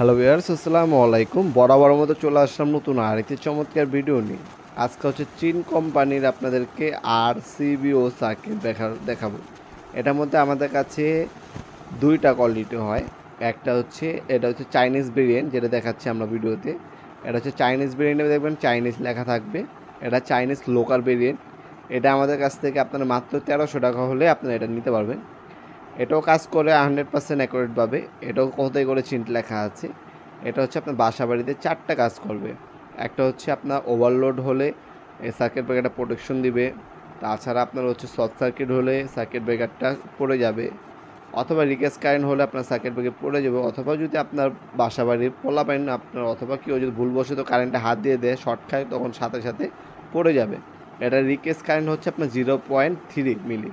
Hello viewers, আসসালামু আলাইকুম। বরাবর মতো চলে আসলাম নতুন আরেকটি চমৎকার ভিডিও নিয়ে। আজকে হচ্ছে চীন কোম্পানির আপনাদেরকে RCBO সার্কিট দেখাবো। এটার মধ্যে আমাদের কাছে দুইটা কোয়ালিটি হয়। এটা হচ্ছে চাইনিজ ভেরিয়েন্ট, যেটা দেখাচ্ছি আমরা ভিডিওতে। এটা হচ্ছে চাইনিজ ভেরিয়েন্টে দেখবেন চাইনিজ লেখা থাকবে। এটা চাইনিজ লোকাল ভেরিয়েন্ট। এটা আমাদের কাছ থেকে আপনারা মাত্র 1300 টাকা হলে আপনারা এটা নিতে পারবেন। এটাও কাজ করে 100% অ্যাকুরেটভাবে। এটাও কোথায় করে চিন্ট লেখা আছে। এটা হচ্ছে আপনার বাসা বাড়িতে 4টা কাজ করবে। একটা হচ্ছে আপনার ওভারলোড হলে এই সার্কিট ব্রেকারটা প্রোটেকশন দিবে। তাছাড়া আপনার হচ্ছে শর্ট সার্কিট হলে সার্কিট ব্রেকারটা পড়ে যাবে, অথবা রিকেস কারেন্ট হলে আপনার সার্কিট ব্রেকার পড়ে যাবে, অথবা যদি আপনার বাসা বাড়ির পোলাপাইন আপনার অথবা কেউ যদি ভুলবশত কারেন্টে হাত দিয়ে দেয়, শর্ট খায়, তখন সাথে সাথে পড়ে যাবে। এটা রিকেস কারেন্ট হচ্ছে আপনার 0.3 মিলি।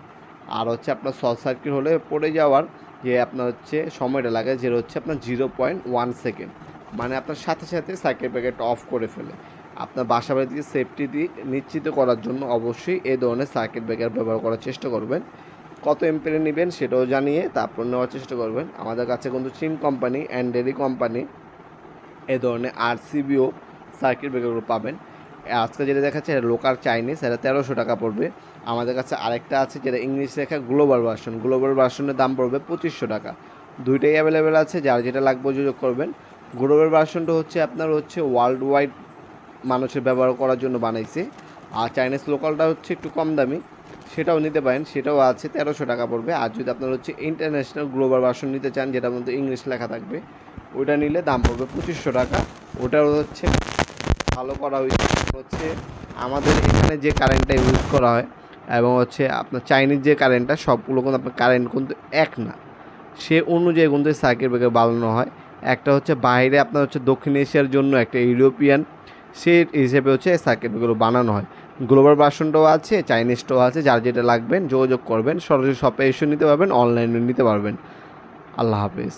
আর হচ্ছে আপনার শর্ট সার্কিট হলে পড়ে যাওয়ার যে আপনার হচ্ছে সময়টা লাগে, যেটা হচ্ছে আপনার 0.1 সেকেন্ড। মানে আপনার সাথে সাথে সার্কিট ব্রেকারটা অফ করে ফেলে। আপনার বাসা বাড়ি থেকে সেফটি দিক নিশ্চিত করার জন্য অবশ্যই এই ধরনের সার্কিট ব্রেকার ব্যবহার করার চেষ্টা করবেন। কত এম্পিয়ারে নেবেন সেটাও জানিয়ে তারপর নেওয়ার চেষ্টা করবেন। আমাদের কাছে কিন্তু চীন কোম্পানি অ্যান্ড ডেরি কোম্পানি এই ধরনের RCBO সার্কিট ব্রেকারগুলো পাবেন। আজকে যেটা দেখাচ্ছে এটা লোকাল চাইনিজ, এটা 1300 টাকা পড়বে। আমাদের কাছে আরেকটা আছে যেটা ইংলিশ লেখা গ্লোবাল ভার্সনের দাম পড়বে 2500 টাকা। দুইটাই অ্যাভেলেবেল আছে, যার যেটা লাগবে যোগাযোগ করবেন। গ্লোবাল ভার্সনটা হচ্ছে আপনার হচ্ছে ওয়ার্ল্ড ওয়াইড মানুষের ব্যবহার করার জন্য বানাইছে। আর চাইনিজ লোকালটা হচ্ছে একটু কম দামি, সেটাও নিতে পারেন, সেটাও আছে 1300 টাকা পড়বে। আর যদি আপনার হচ্ছে ইন্টারন্যাশনাল গ্লোবাল ভার্সন নিতে চান, যেটার মধ্যে ইংলিশ লেখা থাকবে, ওইটা নিলে দাম পড়বে 2500 টাকা। ওটাও হচ্ছে ভালো করা হচ্ছে আমাদের এখানে যে কারেন্টটা ইউজ করা হয় এবং হচ্ছে আপনার চাইনিজ যে কারেন্টটা, সবগুলো কিন্তু আপনার কারেন্ট কিন্তু এক না। সে অনুযায়ী কিন্তু সার্কিট ব্রেকার বানানো হয়। একটা হচ্ছে বাইরে আপনার হচ্ছে দক্ষিণ এশিয়ার জন্য, একটা ইউরোপিয়ান, সে হিসেবে হচ্ছে সার্কিট ব্রেকারগুলো বানানো হয়। গ্লোবাল ভার্সনটাও আছে, চাইনিজটাও আছে, যার যেটা লাগবেন যোগাযোগ করবেন। সরাসরি শপে এসে নিতে পারবেন, অনলাইনে নিতে পারবেন। আল্লাহ হাফেজ।